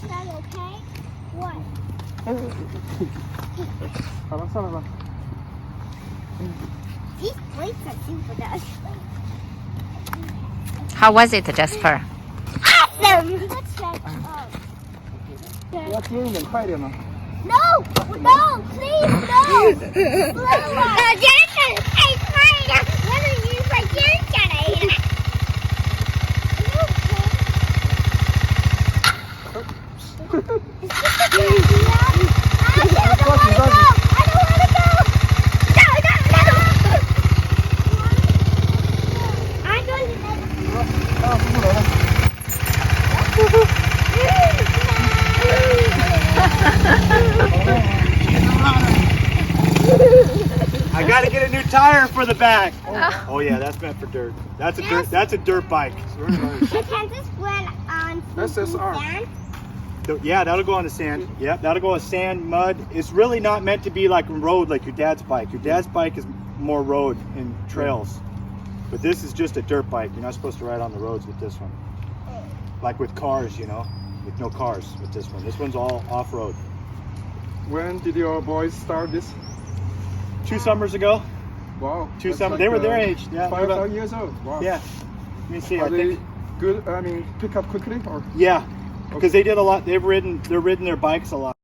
that okay? What? These weights are super dust. How was it, Jasper? Awesome! Let's check. No! No! Please, no! Slower! Jason, hey, Frida! What are you for Jason? I gotta get a new tire for the back. Oh yeah, that's meant for dirt. That's a dirt bike. Can this went on sand? Yeah, that'll go on the sand. Yep, that'll go on sand, mud. It's really not meant to be like a road like your dad's bike. Your dad's bike is more road and trails. But this is just a dirt bike. You're not supposed to ride on the roads with this one. Like with cars, you know, with no cars with this one. This one's all off-road. When did your boys start this? 2 summers ago. Wow. Two summers. They were their age. Yeah. 5 years old. Wow. Yeah. Let me see. Are I they think. good? I mean, pick up quickly or? Yeah. Because they did a lot. They're ridden their bikes a lot.